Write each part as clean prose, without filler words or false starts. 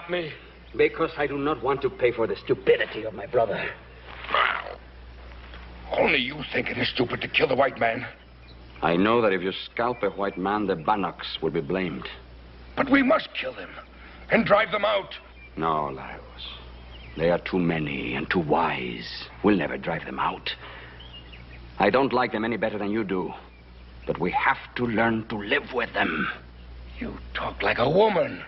stop me? Because I do not want to pay for the stupidity of my brother. Wow. Only you think it is stupid to kill the white man. I know that if you scalp a white man, the Bannocks will be blamed. But we must kill them and drive them out. No, Lagos. They are too many and too wise. We'll never drive them out. I don't like them any better than you do. But we have to learn to live with them. You talk like a woman.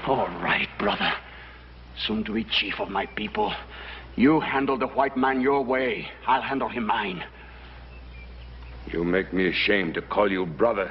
All right, brother. Soon to be chief of my people. You handle the white man your way. I'll handle him mine. You make me ashamed to call you brother.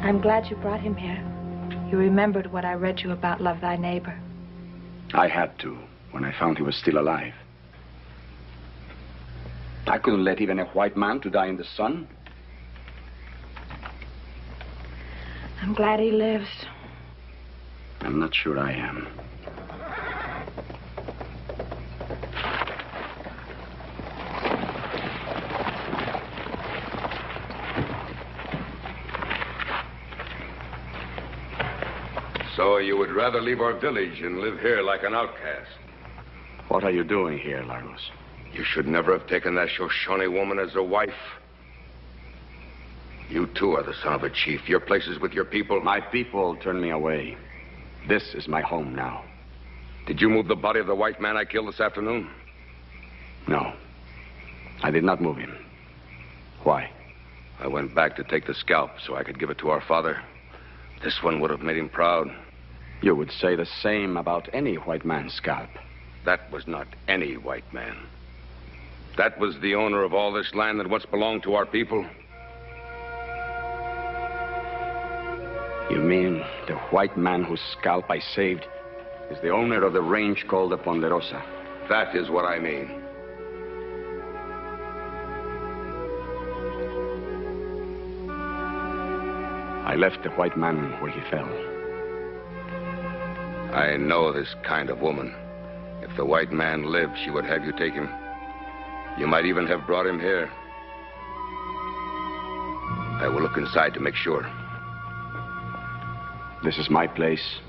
I'm glad you brought him here. You remembered what I read you about Love Thy Neighbor. I had to, when I found he was still alive. I couldn't let even a white man to die in the sun. I'm glad he lives. I'm not sure I am. So you would rather leave our village and live here like an outcast? What are you doing here, Lagos? You should never have taken that Shoshone woman as a wife. You too are the son of a chief. Your place is with your people. My people turned me away. This is my home now. Did you move the body of the white man I killed this afternoon? No. I did not move him. Why? I went back to take the scalp so I could give it to our father. This one would have made him proud. You would say the same about any white man's scalp. That was not any white man. That was the owner of all this land that once belonged to our people. You mean the white man whose scalp I saved is the owner of the range called the Ponderosa? That is what I mean. I left the white man where he fell. I know this kind of woman. If the white man lived, she would have you take him. You might even have brought him here. I will look inside to make sure. This is my place.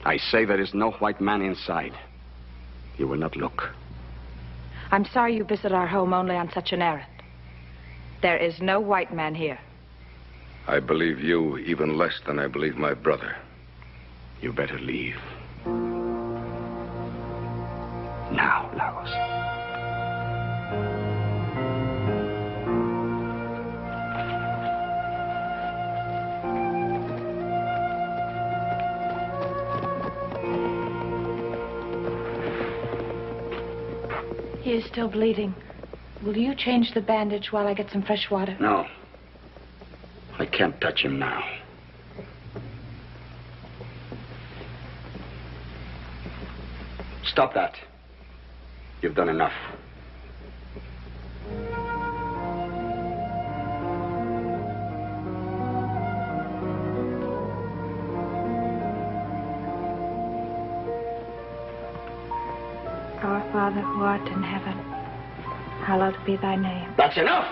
I say there is no white man inside. You will not look. I'm sorry you visit our home only on such an errand. There is no white man here. I believe you even less than I believe my brother. You better leave. Now, Lagos. He is still bleeding. Will you change the bandage while I get some fresh water? No. I can't touch him now. Stop that. You've done enough. Our Father who art in heaven, hallowed be thy name. That's enough!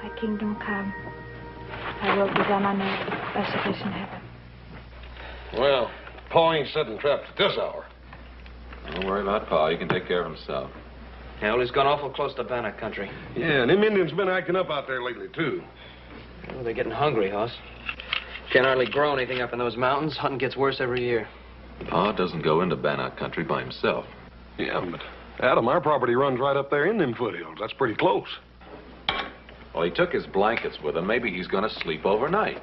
Thy kingdom come. Thy will be done on earth as it is in heaven. Well, Pa ain't setting traps at this hour. Don't worry about Pa. He can take care of himself. Yeah, well, he's gone awful close to Bannock country. Yeah, and them Indians been acting up out there lately, too. Well, they're getting hungry, Hoss. Can't hardly grow anything up in those mountains. Hunting gets worse every year. Pa doesn't go into Bannock country by himself. Yeah, but Adam, our property runs right up there in them foothills. That's pretty close. Well, he took his blankets with him. Maybe he's going to sleep overnight.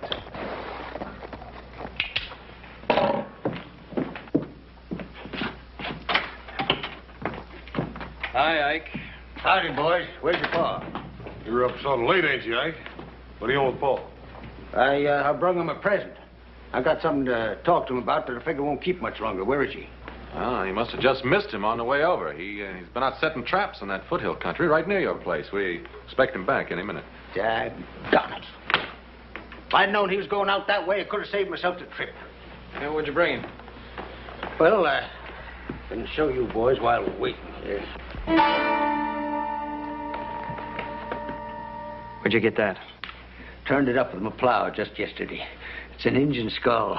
Hi, Ike. Howdy, boys. Where's your pa? You're up sort of late, ain't you, Ike? What do you want with Paul? I brung him a present. I got something to talk to him about that I figure won't keep much longer. Where is he? Oh, he must have just missed him on the way over. He's been out setting traps in that foothill country right near your place. We expect him back any minute. Daggone it. If I'd known he was going out that way, I could have saved myself the trip. Yeah, what'd you bring him? Well, I can show you boys while we're waiting here. Where'd you get that? Turned it up with my plow just yesterday. It's an Injun skull.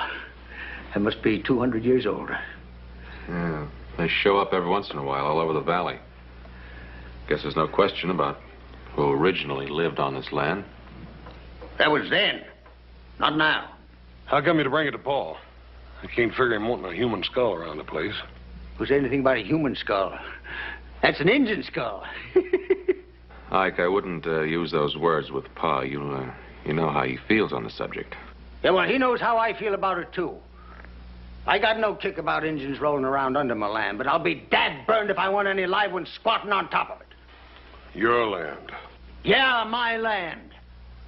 It must be 200 years older. Yeah, they show up every once in a while all over the valley. Guess there's no question about who originally lived on this land. That was then. Not now. How come you to bring it to Paul? I can't figure him wanting a human skull around the place. Who said anything about a human skull? That's an Injun skull. Ike, I wouldn't use those words with Pa. You know how he feels on the subject. Yeah, well, he knows how I feel about it, too. I got no kick about Injuns rolling around under my land, but I'll be dad-burned if I want any live ones squatting on top of it. Your land. Yeah, my land.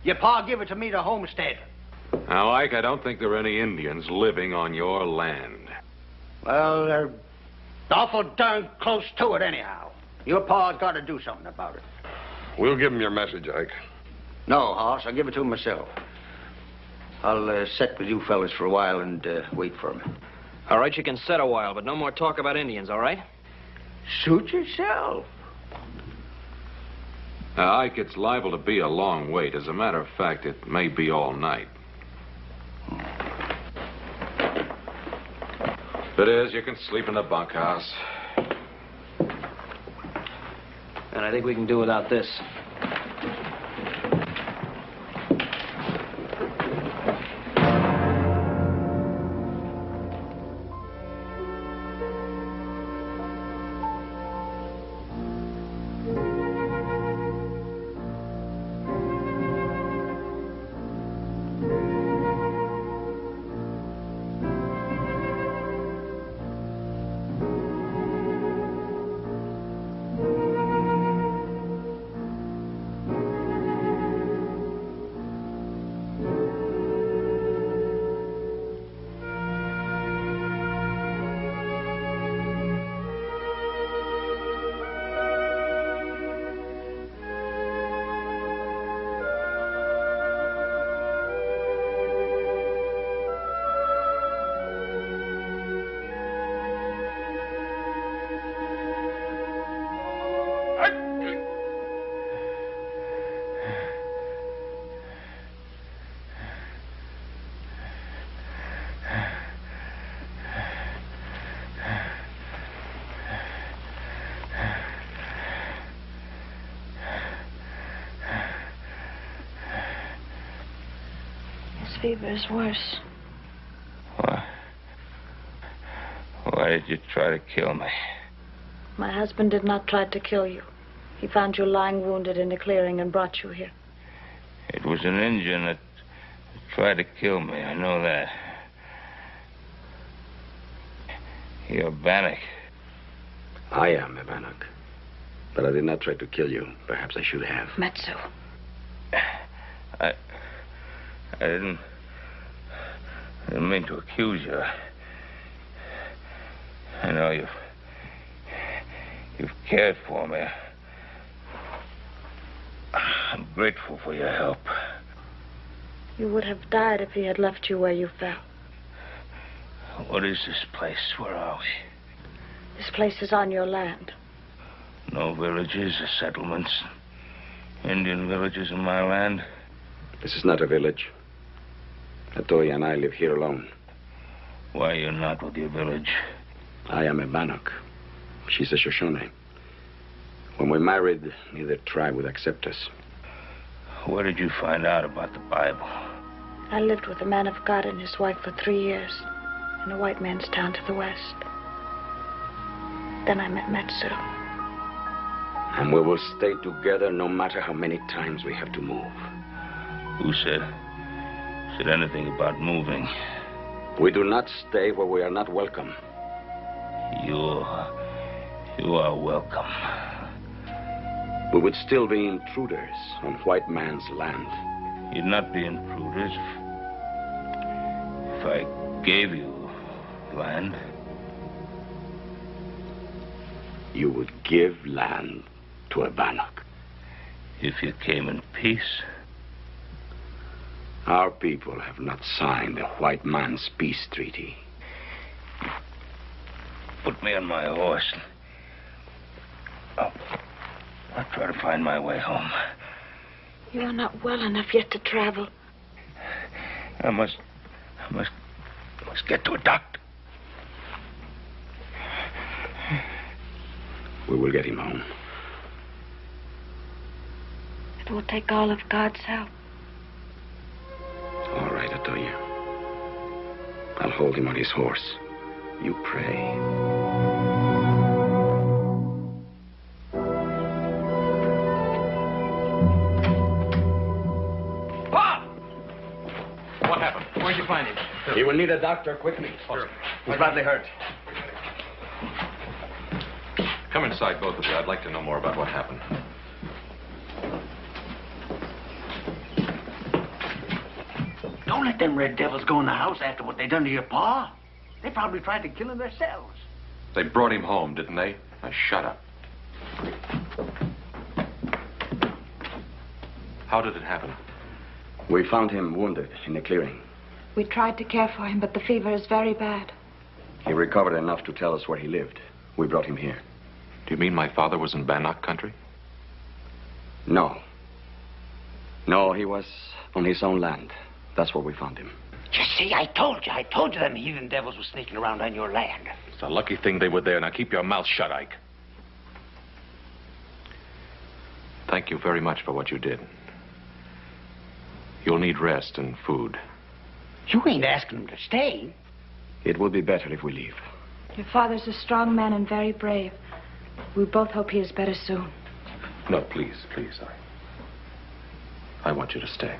Your pa give it to me to homestead. Now, Ike, I don't think there are any Indians living on your land. Well, they're awful darn close to it anyhow. Your pa's got to do something about it. We'll give him your message, Ike. No, Hoss, I'll give it to him myself. I'll sit with you fellas for a while and wait for him. All right, you can sit a while, but no more talk about Indians, all right? Suit yourself. Ike, it's liable to be a long wait. As a matter of fact, it may be all night. If it is, you can sleep in the bunkhouse. And I think we can do without this. Fever is worse. Why did you try to kill me? My husband did not try to kill you. He found you lying wounded in a clearing and brought you here. It was an Indian that tried to kill me. I know that. You're Bannock. I am a Bannock. But I did not try to kill you. Perhaps I should have. Matsou. I didn't mean to accuse you. I know you've cared for me. I'm grateful for your help. You would have died if he had left you where you fell. What is this place? Where are we? This place is on your land. No villages or settlements. Indian villages in my land. This is not a village. Hatoya and I live here alone. Why you're not with your village? I am a Bannock. She's a Shoshone. When we married, neither tribe would accept us. Where did you find out about the Bible? I lived with a man of God and his wife for 3 years in a white man's town to the west. Then I met Matsou. And we will stay together no matter how many times we have to move. Who said anything about moving? We do not stay where we are not welcome. You are welcome. We would still be intruders on white man's land. You'd not be intruders if I gave you land. You would give land to a Bannock. If you came in peace. Our people have not signed the white man's peace treaty. Put me on my horse. I'll try to find my way home. You are not well enough yet to travel. I must get to a doctor. We will get him home. It will take all of God's help. All right, Hatoya. I'll hold him on his horse. You pray. Bob! What happened? Where'd you find him? He will need a doctor quickly. Sure. He's badly hurt. Come inside, both of you. I'd like to know more about what happened. Don't let them red devils go in the house after what they done to your pa. They probably tried to kill him themselves. They brought him home, didn't they? Now, shut up. How did it happen? We found him wounded in the clearing. We tried to care for him, but the fever is very bad. He recovered enough to tell us where he lived. We brought him here. Do you mean my father was in Bannock country? No. No, he was on his own land. That's where we found him. You see, I told you them heathen devils were sneaking around on your land. It's a lucky thing they were there. Now keep your mouth shut, Ike. Thank you very much for what you did. You'll need rest and food. You ain't asking them to stay. It will be better if we leave. Your father's a strong man and very brave. We both hope he is better soon. No, please, please. I want you to stay.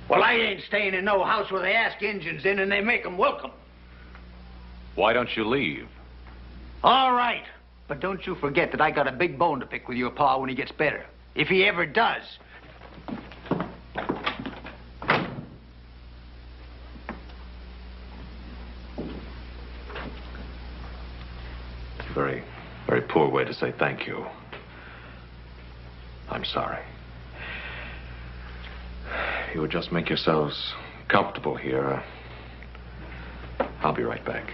Well, I ain't staying in no house where they ask Injuns in and they make them welcome. Why don't you leave? All right. But don't you forget that I got a big bone to pick with your pa when he gets better. If he ever does. Very, very poor way to say thank you. I'm sorry. You would just make yourselves comfortable here. I'll be right back.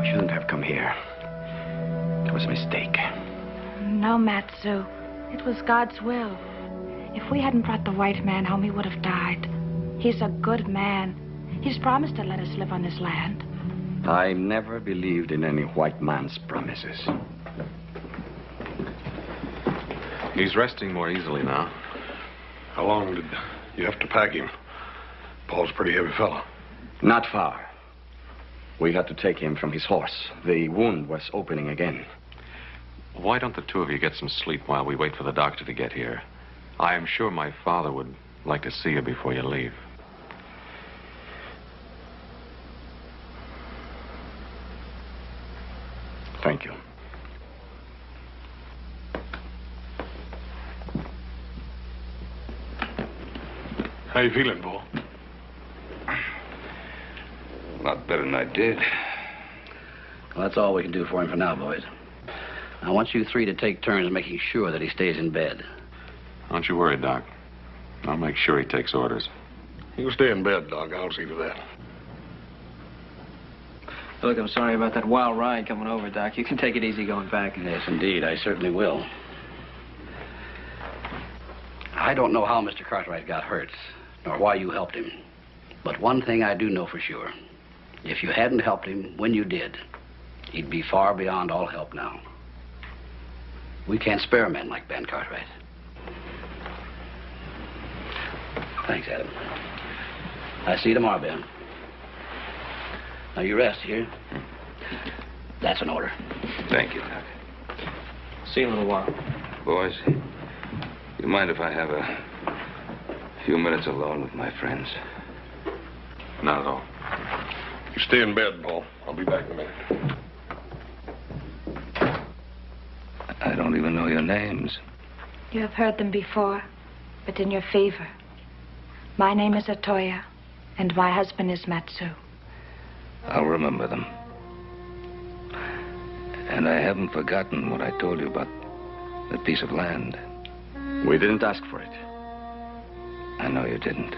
We shouldn't have come here. It was a mistake. No, Matsou. It was God's will. If we hadn't brought the white man home, he would have died. He's a good man. He's promised to let us live on this land. I never believed in any white man's promises. He's resting more easily now. How long did you have to pack him? Paul's a pretty heavy fella. Not far. We had to take him from his horse. The wound was opening again. Why don't the two of you get some sleep while we wait for the doctor to get here? I am sure my father would like to see you before you leave. Thank you. How you feeling, Paul? A lot better than I did. Well, that's all we can do for him for now, boys. I want you three to take turns making sure that he stays in bed. Don't you worry, Doc. I'll make sure he takes orders. He'll stay in bed, Doc. I'll see to that. Look, I'm sorry about that wild ride coming over, Doc. You can take it easy going back. Yes, indeed. I certainly will. I don't know how Mr. Cartwright got hurt, nor why you helped him. But one thing I do know for sure. If you hadn't helped him when you did, he'd be far beyond all help now. We can't spare men like Ben Cartwright. Thanks, Adam. I'll see you tomorrow, Ben. Now, you rest here. That's an order. Thank you, Doc. See you in a little while. Boys, you mind if I have a few minutes alone with my friends? Not at all. You stay in bed, Paul. I'll be back in a minute. I don't even know your names. You have heard them before, but in your favor. My name is Hatoya, and my husband is Matsou. I'll remember them. And I haven't forgotten what I told you about that piece of land. We didn't ask for it. I know you didn't.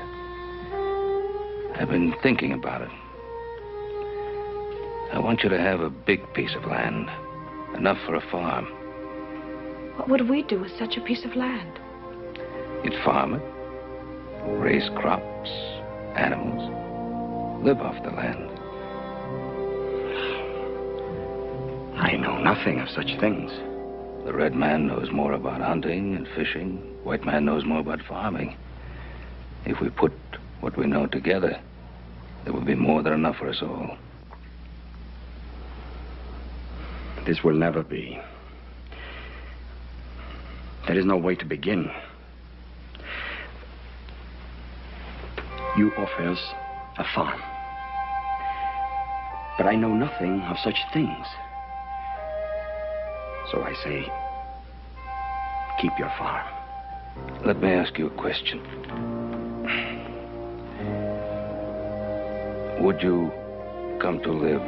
I've been thinking about it. I want you to have a big piece of land, enough for a farm. What would we do with such a piece of land? You'd farm it, raise crops, animals, live off the land. I know nothing of such things. The red man knows more about hunting and fishing. White man knows more about farming. If we put what we know together, there will be more than enough for us all. This will never be. There is no way to begin. You offer us a farm. But I know nothing of such things. So I say, keep your farm. Let me ask you a question. Would you come to live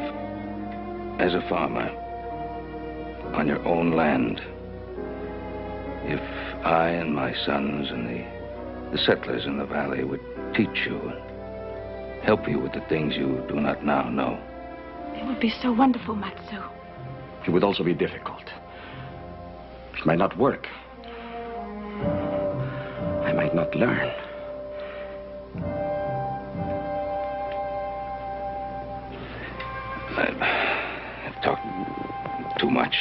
as a farmer on your own land if I and my sons and the settlers in the valley would teach you and help you with the things you do not now know? It would be so wonderful, Matsou. It would also be difficult. It might not work. I might not learn. I've talked too much.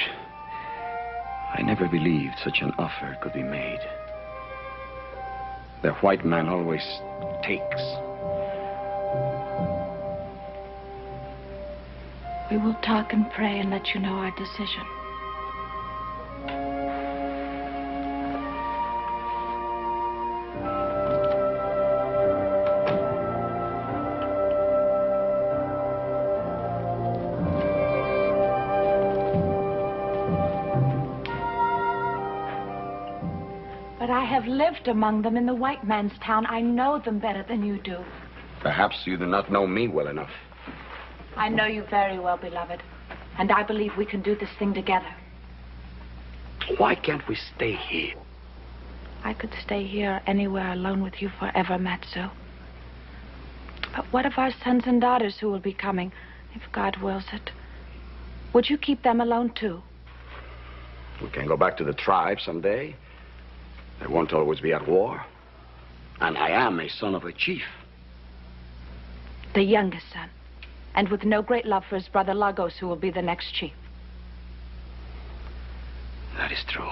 I never believed such an offer could be made. The white man always takes. We will talk and pray and let you know our decision. But I have lived among them in the white man's town. I know them better than you do. Perhaps you do not know me well enough. I know you very well, beloved. And I believe we can do this thing together. Why can't we stay here? I could stay here anywhere alone with you forever, Matsou. But what of our sons and daughters who will be coming, if God wills it? Would you keep them alone, too? We can go back to the tribe someday. They won't always be at war. And I am a son of a chief. The youngest son. And with no great love for his brother Lagos, who will be the next chief. That is true.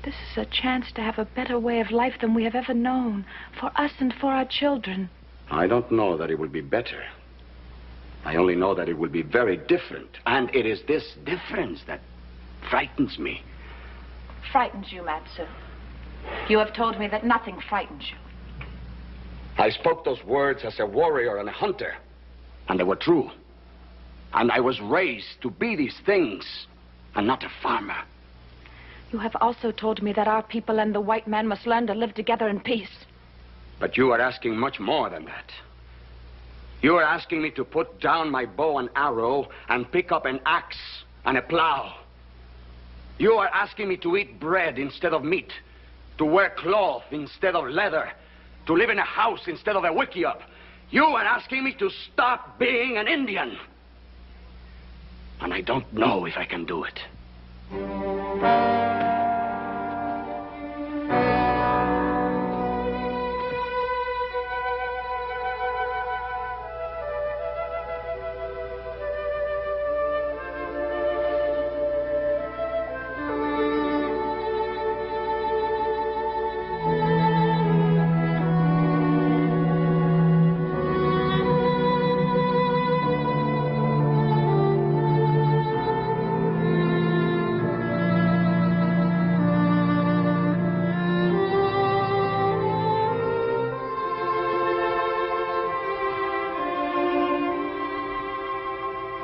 This is a chance to have a better way of life than we have ever known. For us and for our children. I don't know that it will be better. I only know that it will be very different. And it is this difference that frightens me. Frightens you, Matsou? You have told me that nothing frightens you. I spoke those words as a warrior and a hunter. And they were true. And I was raised to be these things and not a farmer. You have also told me that our people and the white man must learn to live together in peace. But you are asking much more than that. You are asking me to put down my bow and arrow and pick up an axe and a plow. You are asking me to eat bread instead of meat, to wear cloth instead of leather, to live in a house instead of a wickiup. You are asking me to stop being an Indian. And I don't know if I can do it.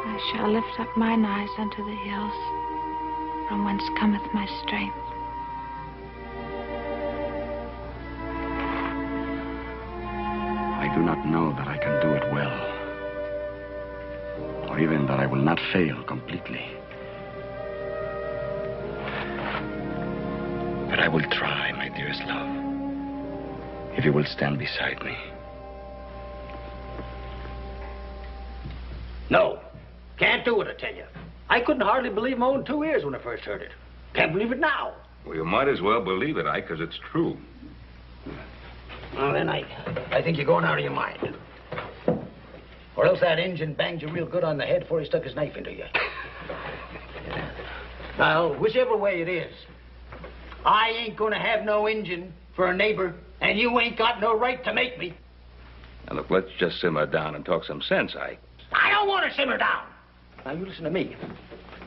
I shall lift up mine eyes unto the hills, from whence cometh my strength. I do not know that I can do it well, or even that I will not fail completely. But I will try, my dearest love, if you will stand beside me. No. Can't do it, I tell you. I couldn't hardly believe my own 2 ears when I first heard it. Can't believe it now. Well, you might as well believe it, Ike, because it's true. Well, then, I think you're going out of your mind. Or else that Injun banged you real good on the head before he stuck his knife into you. Now, whichever way it is, I ain't gonna have no Injun for a neighbor, and you ain't got no right to make me. Now, look, let's just simmer down and talk some sense, Ike. I don't want to simmer down. Now, you listen to me.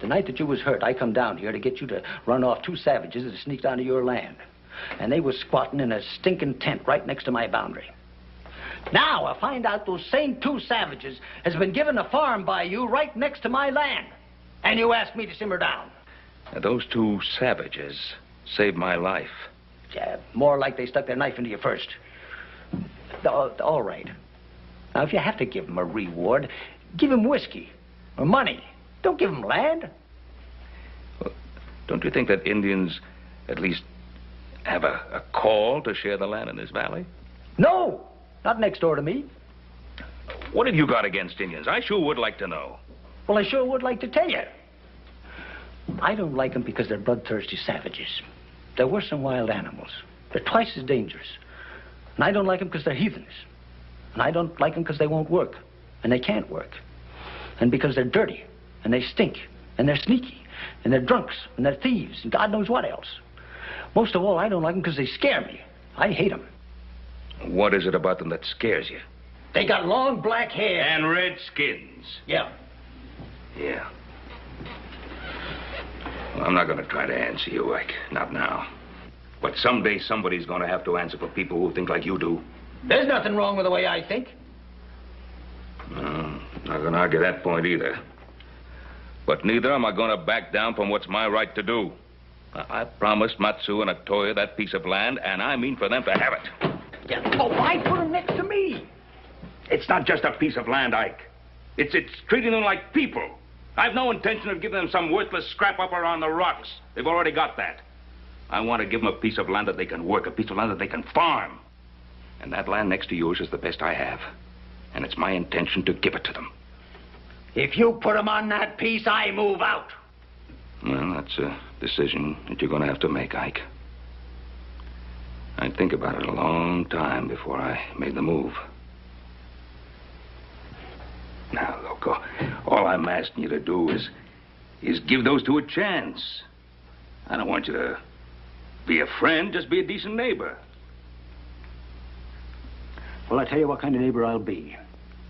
The night that you was hurt, I come down here to get you to run off 2 savages that sneaked onto your land. And they was squatting in a stinking tent right next to my boundary. Now, I find out those same 2 savages has been given a farm by you right next to my land. And you ask me to simmer down. Now, those 2 savages saved my life. Yeah, more like they stuck their knife into you first. All right. Now, if you have to give them a reward, give them whiskey or money. Don't give them land. Well, don't you think that Indians at least have a call to share the land in this valley? No, not next door to me. What have you got against Indians? I sure would like to know. Well, I sure would like to tell you. I don't like them because they're bloodthirsty savages. They're worse than wild animals. They're twice as dangerous. And I don't like them because they're heathens. And I don't like them because they won't work. And they can't work. And because they're dirty. And they stink. And they're sneaky. And they're drunks. And they're thieves. And God knows what else. Most of all, I don't like them because they scare me. I hate them. What is it about them that scares you? They got long black hair. And red skins. Yeah. Yeah. Well, I'm not going to try to answer you, Ike. Not now. But someday somebody's going to have to answer for people who think like you do. There's nothing wrong with the way I think. No, not going to argue that point either. But neither am I going to back down from what's my right to do. I promised Matsou and Hatoya that piece of land, and I mean for them to have it. Yeah. Oh, why put them next to me? It's not just a piece of land, Ike. It's treating them like people. I've no intention of giving them some worthless scrap up around the rocks. They've already got that. I want to give them a piece of land that they can work, a piece of land that they can farm. And that land next to yours is the best I have. And it's my intention to give it to them. If you put them on that piece, I move out. Well, that's a decision that you're going to have to make, Ike. I'd think about it a long time before I made the move. Now, look, all I'm asking you to do is give those 2 a chance. I don't want you to be a friend, just be a decent neighbor. Well, I tell you what kind of neighbor I'll be.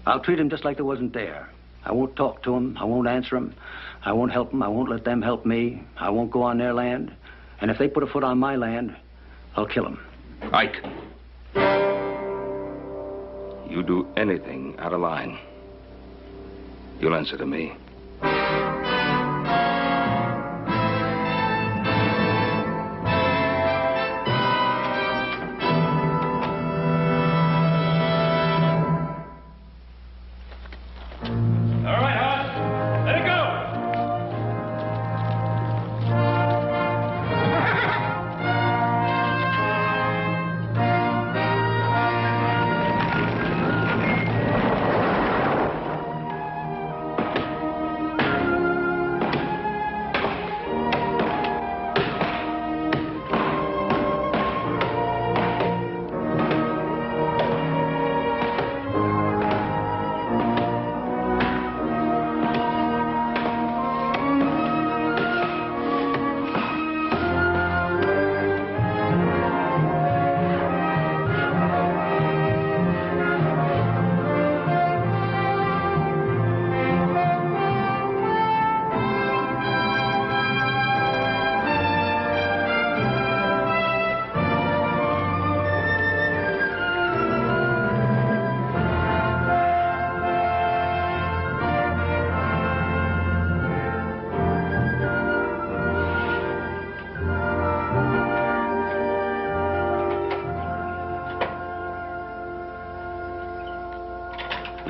I'll treat him just like they wasn't there. I won't talk to him. I won't answer him. I won't help them. I won't let them help me. I won't go on their land. And if they put a foot on my land, I'll kill them. Ike, you do anything out of line, you'll answer to me.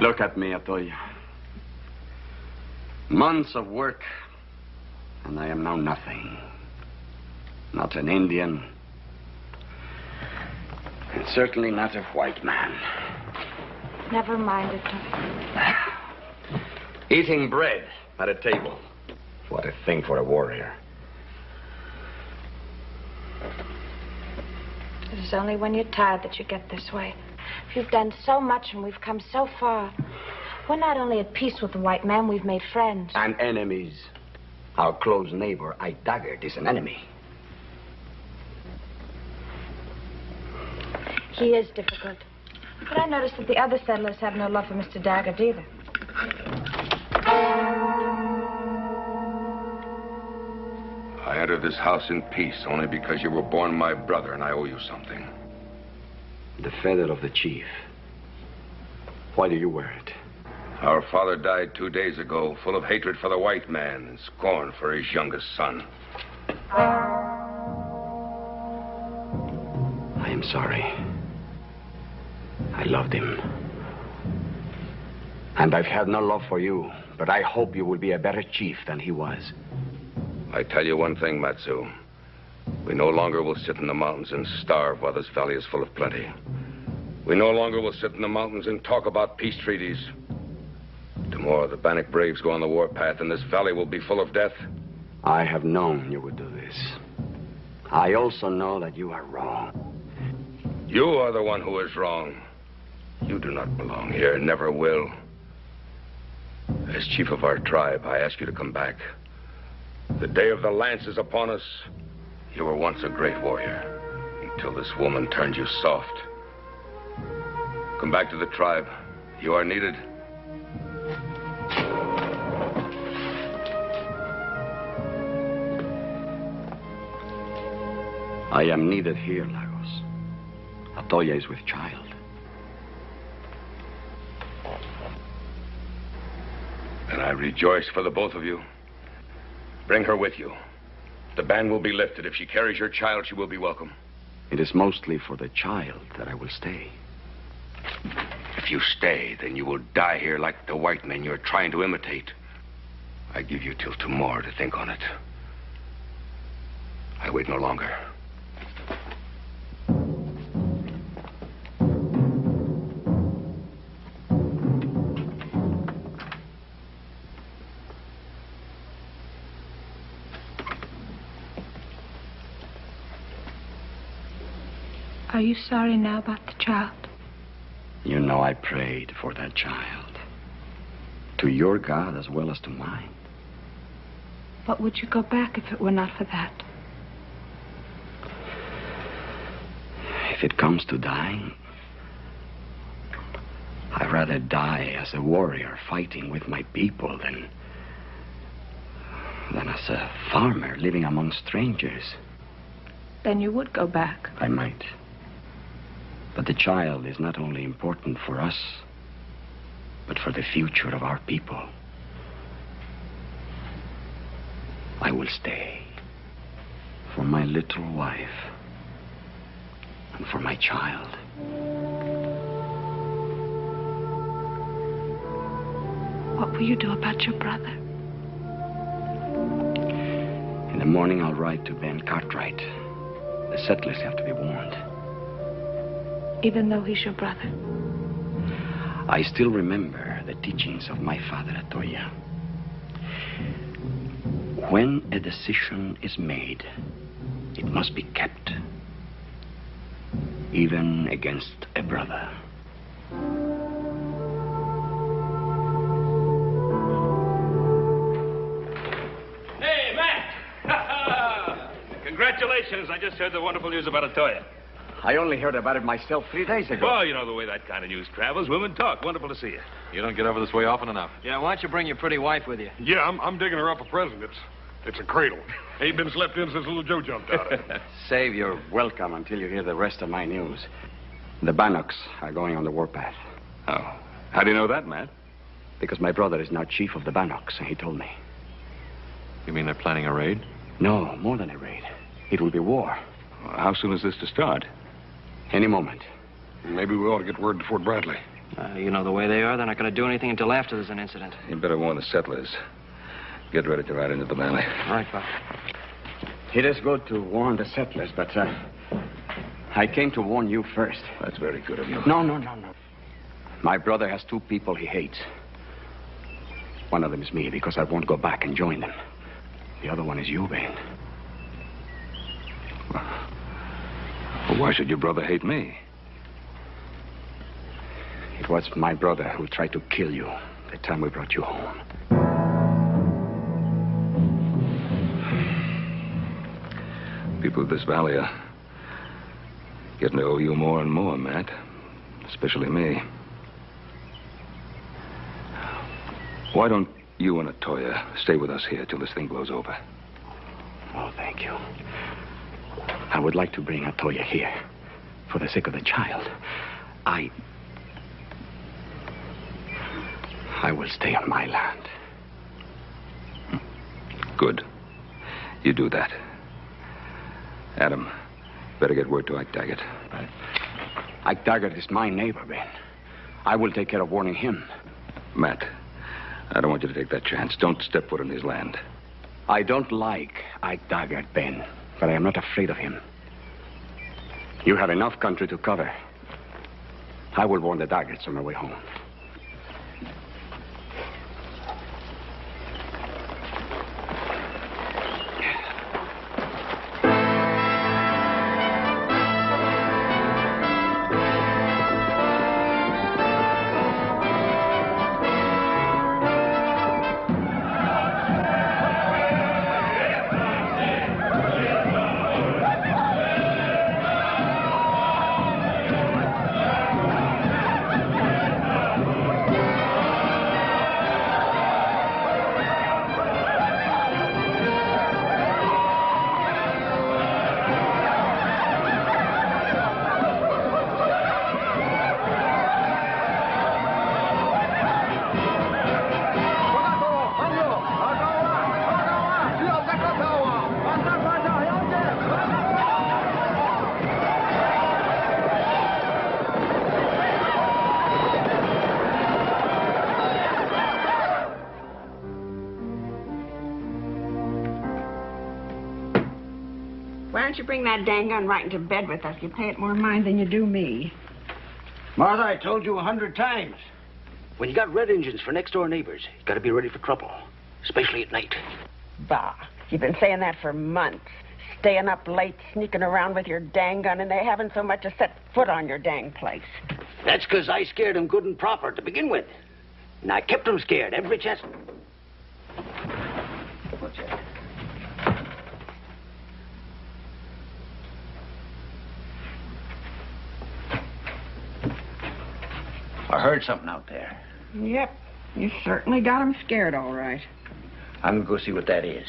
Look at me, Hatoya. Months of work, and I am now nothing. Not an Indian, and certainly not a white man. Never mind, Hatoya. Eating bread at a table. What a thing for a warrior. It is only when you're tired that you get this way. If you've done so much and we've come so far, we're not only at peace with the white man, we've made friends. And enemies. Our close neighbor, Daggert, is an enemy. He is difficult. But I noticed that the other settlers have no love for Mr. Daggert either. I entered this house in peace only because you were born my brother and I owe you something. The feather of the chief. Why do you wear it? Our father died 2 days ago, full of hatred for the white man and scorn for his youngest son. I am sorry. I loved him. And I've had no love for you, but I hope you will be a better chief than he was. I tell you one thing, Matsou. We no longer will sit in the mountains and starve while this valley is full of plenty. We no longer will sit in the mountains and talk about peace treaties. Tomorrow, the Bannock braves go on the warpath, and this valley will be full of death. I have known you would do this. I also know that you are wrong. You are the one who is wrong. You do not belong here, never will. As chief of our tribe, I ask you to come back. The day of the lance is upon us. You were once a great warrior, until this woman turned you soft. Come back to the tribe. You are needed. I am needed here, Lagos. Hatoya is with child. And I rejoice for the both of you. Bring her with you. The ban will be lifted. If she carries your child, she will be welcome. It is mostly for the child that I will stay. If you stay, then you will die here like the white men you're trying to imitate. I give you till tomorrow to think on it. I wait no longer. Are you sorry now about the child? You know I prayed for that child. To your God as well as to mine. But would you go back if it were not for that? If it comes to dying, I'd rather die as a warrior fighting with my people than as a farmer living among strangers. Then you would go back. I might. But the child is not only important for us, but for the future of our people. I will stay. For my little wife. And for my child. What will you do about your brother? In the morning, I'll ride to Ben Cartwright. The settlers have to be warned. Even though he's your brother? I still remember the teachings of my father, Hatoya. When a decision is made, it must be kept. Even against a brother. Hey, Matt! Congratulations. I just heard the wonderful news about Hatoya. I only heard about it myself 3 days ago. Well, you know the way that kind of news travels. Women talk. Wonderful to see you. You don't get over this way often enough. Yeah, why don't you bring your pretty wife with you? Yeah, I'm digging her up a present. It's a cradle. Ain't been slept in since little Joe jumped out of it. Save your welcome until you hear the rest of my news. The Bannocks are going on the warpath. Oh. How do you know that, Matt? Because my brother is now chief of the Bannocks, and he told me. You mean they're planning a raid? No, more than a raid. It will be war. Well, how soon is this to start? Any moment. Maybe we ought to get word to Fort Bradley. You know the way they are. They're not going to do anything until after there's an incident. You better warn the settlers. Get ready to ride into the valley. All right, Pop. It is good to warn the settlers, but I came to warn you first. That's very good of you. No. My brother has two people he hates. One of them is me, because I won't go back and join them. The other one is you, Ben. Well, why should your brother hate me? It was my brother who tried to kill you the time we brought you home. People of this valley are getting to owe you more and more, Matt. Especially me. Why don't you and Hatoya stay with us here till this thing blows over? Oh, thank you. I would like to bring Hatoya here for the sake of the child. I will stay on my land. Good. You do that. Adam, better get word to Ike Daggert. Right. Ike Daggert is my neighbor, Ben. I will take care of warning him. Matt, I don't want you to take that chance. Don't step foot on his land. I don't like Ike Daggert, Ben, but I am not afraid of him. You have enough country to cover. I will warn the Daggerts on my way home. Why don't you bring that dang gun right into bed with us? You pay it more mind than you do me. Martha, I told you 100 times. When you got red engines for next-door neighbors, you got to be ready for trouble, especially at night. Bah, you've been saying that for months. Staying up late, sneaking around with your dang gun, and they haven't so much as set foot on your dang place. That's because I scared them good and proper to begin with. And I kept them scared every chance. What's that? I heard something out there. Yep, you certainly got them scared, all right. I'm gonna go see what that is.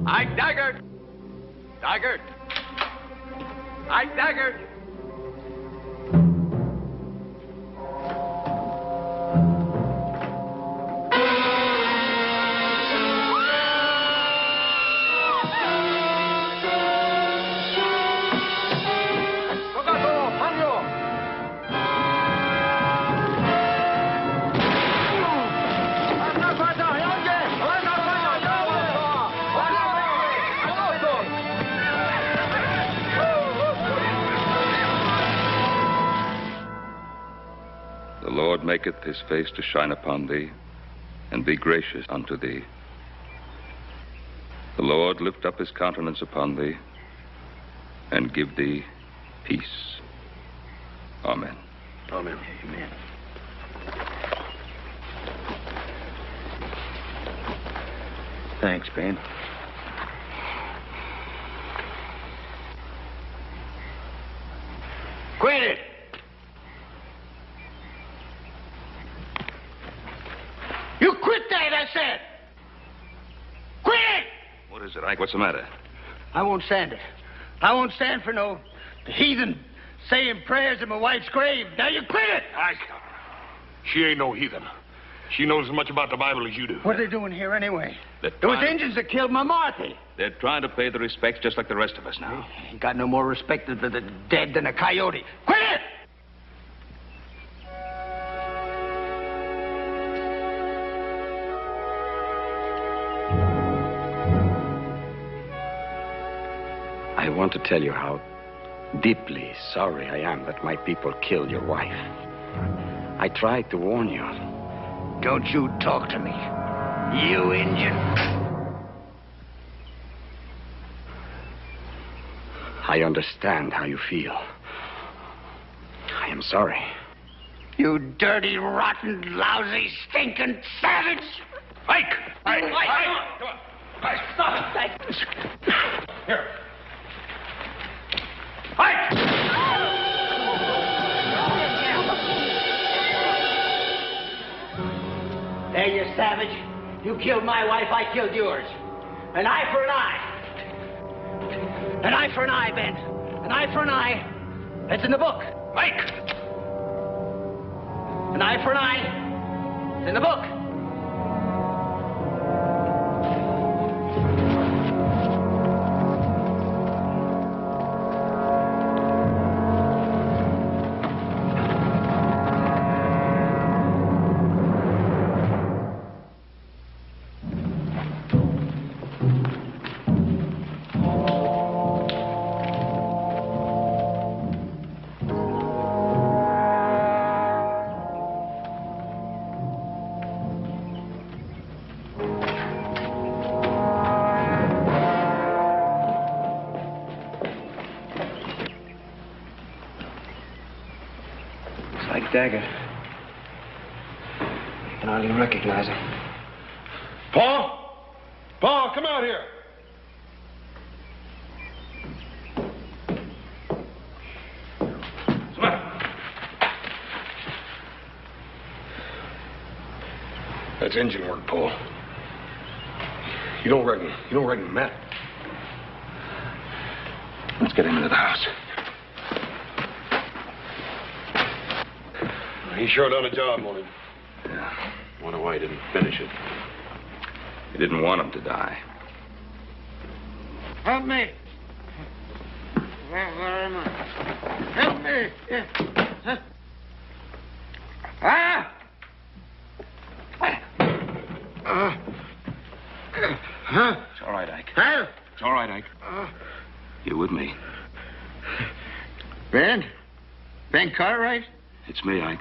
Ike Daggert! Daggert! Ike Daggert! The Lord maketh his face to shine upon thee, and be gracious unto thee. The Lord lift up his countenance upon thee, and give thee peace. Amen. Amen. Amen. Thanks, Ben. Quit it! You quit that, I said! Quit it! What is it, Ike? What's the matter? I won't stand it. I won't stand for no heathen saying prayers at my wife's grave. Now you quit it! Ike, she ain't no heathen. She knows as much about the Bible as you do. What are they doing here anyway? They're It was trying- Indians that killed my Marthy. They're trying to pay the respects just like the rest of us now. Ain't got no more respect for the dead than a coyote. Quit it! I want to tell you how deeply sorry I am that my people killed your wife. I tried to warn you. Don't you talk to me, you Indian. I understand how you feel. I am sorry. You dirty, rotten, lousy, stinking savage! Ike! Ike! Come on. Ike, stop it! Here. Ike! There, you savage. You killed my wife, I killed yours. An eye for an eye. An eye for an eye, Ben. An eye for an eye. That's in the book. Ike! An eye for an eye. It's in the book. Daggert. I can hardly recognize him. Paul? Paul, come out here. Come on. That's engine work, Paul. You don't reckon Matt? Let's get him into the house. He sure done a job on him. Yeah. Wonder why he didn't finish it. He didn't want him to die. Help me. Where am I? Help me. Ah! It's all right, Ike. Help! It's all right, Ike. You with me? Ben? Ben Cartwright? It's me, Ike.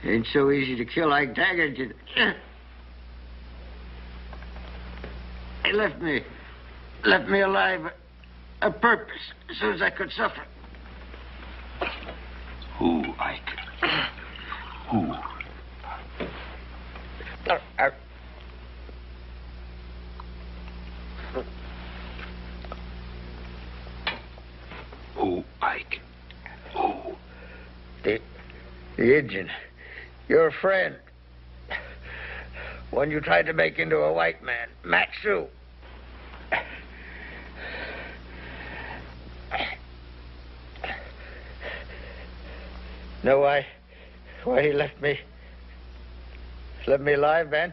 Ain't so easy to kill like Daggert. He left me alive a purpose as soon as I could suffer. Who, Ike? Who? Who, Ike? Who? The Indian. Your friend. One you tried to make into a white man. Matsou. Know why he left me alive, Ben?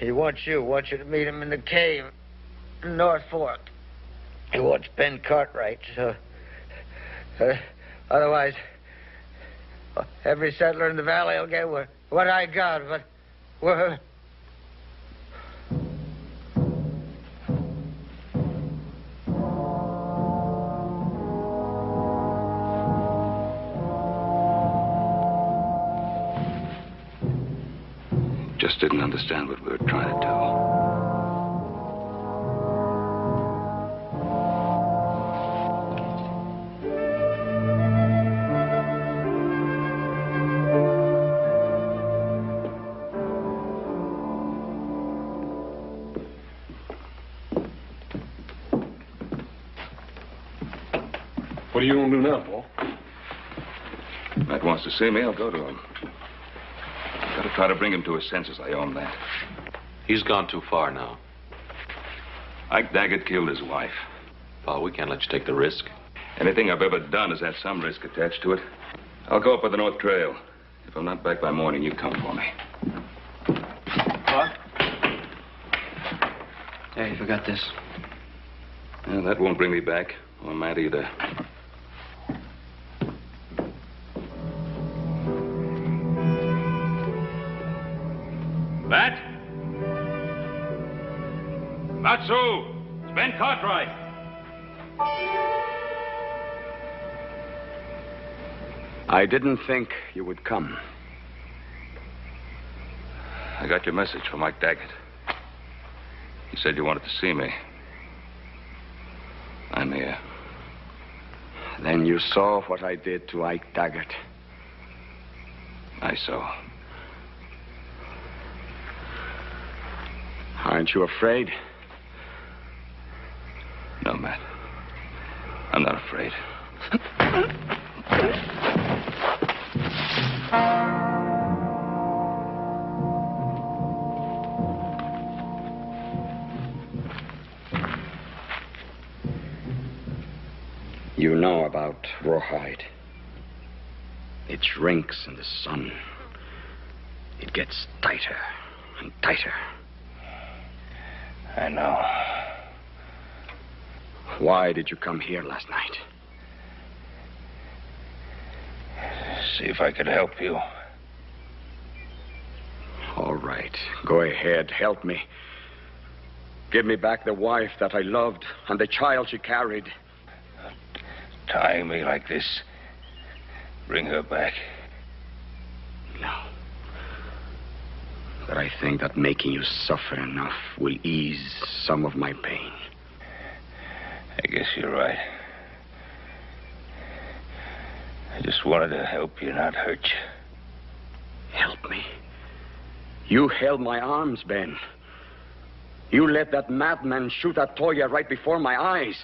He wants you to meet him in the cave in North Fork. He wants Ben Cartwright, so otherwise every settler in the valley will get what I got, but just didn't understand what we were trying to do. What are you going to do now, Paul? Matt wants to see me, I'll go to him. Got to try to bring him to his senses, I own that. He's gone too far now. Ike Daggert killed his wife. Paul, we can't let you take the risk. Anything I've ever done has had some risk attached to it. I'll go up by the North Trail. If I'm not back by morning, you come for me. What? Hey, you forgot this. Well, that won't bring me back. Or Matt either. Matt? Matsou! It's Ben Cartwright. I didn't think you would come. I got your message from Mike Daggert. He said you wanted to see me. I'm here. Then you saw what I did to Ike Daggert. I saw. Aren't you afraid? No, Matt. I'm not afraid. You know about rawhide. It shrinks in the sun. It gets tighter and tighter. I know. Why did you come here last night? See if I could help you. All right. Go ahead. Help me. Give me back the wife that I loved and the child she carried. Tying me like this. Bring her back. No. But I think that making you suffer enough will ease some of my pain. I guess you're right. I just wanted to help you, not hurt you. Help me? You held my arms, Ben. You let that madman shoot at Hatoya right before my eyes.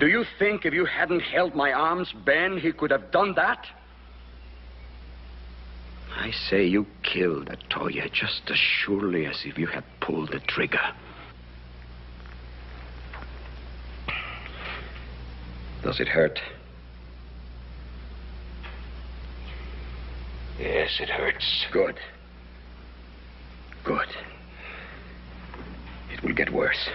Do you think if you hadn't held my arms, Ben, he could have done that? I say you killed Hatoya just as surely as if you had pulled the trigger. Does it hurt? Yes, it hurts. Good. Good. It will get worse.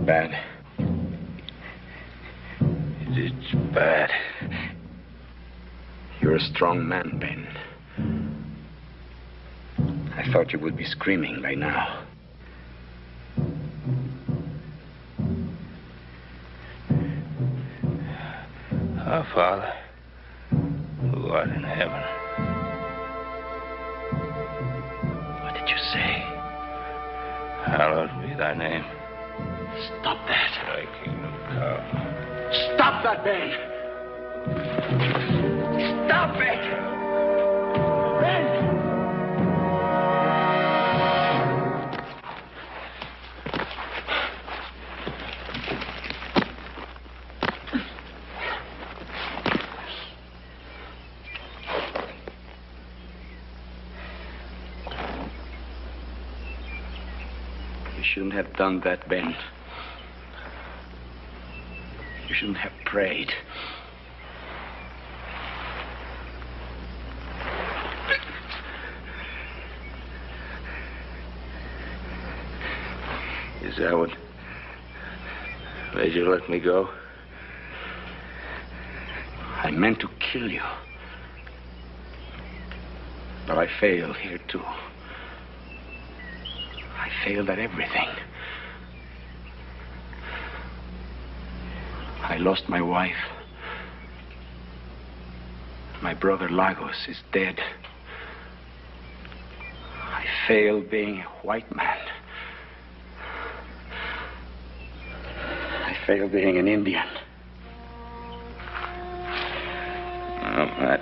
Bad. It's bad. You're a strong man, Ben. I thought you would be screaming by now. Our Father, who art in heaven. What did you say? Hallowed be thy name. Stop that. Thy kingdom come. Stop that, Ben! Stop it! Ben! You shouldn't have done that, Ben. You shouldn't have prayed. Is that what made you let me go? I meant to kill you. But I failed here, too. I failed at everything. I lost my wife. My brother Lagos is dead. I failed being a white man. I failed being an Indian. Oh, Matt.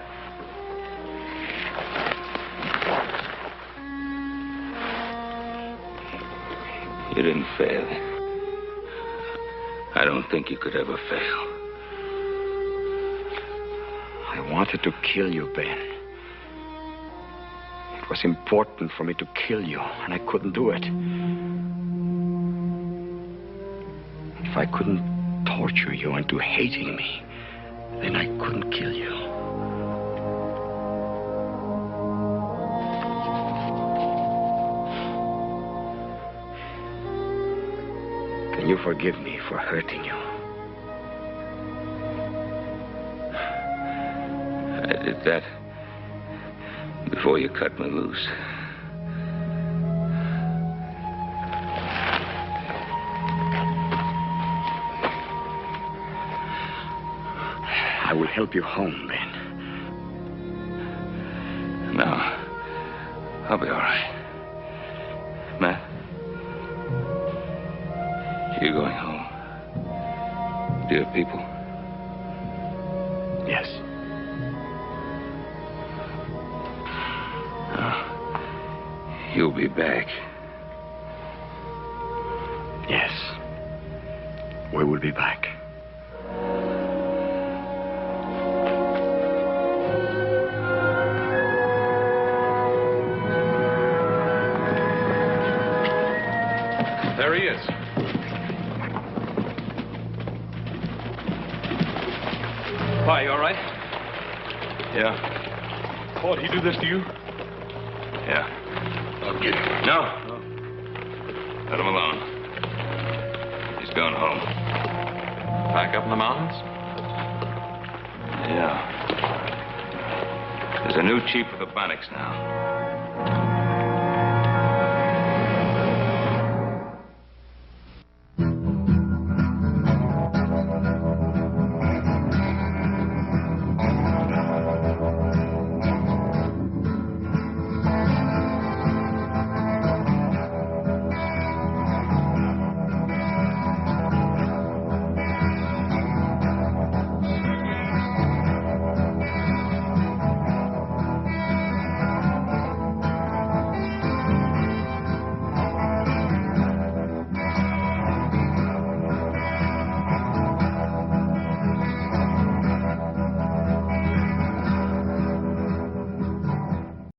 You didn't fail. I don't think you could ever fail. I wanted to kill you, Ben. It was important for me to kill you, and I couldn't do it. If I couldn't torture you into hating me, then I couldn't kill you. Can you forgive me for hurting you? I did that before you cut me loose. I will help you home, Ben. No. I'll be all right. Matt? You're going home. Dear people? Yes. You'll be back. Yes. We will be back. There he is. Why, you all right? Yeah. Paul, did he do this to you? Yeah. I'll get him. No. Let him alone. He's going home. Back up in the mountains? Yeah. There's a new chief of the Bannocks now.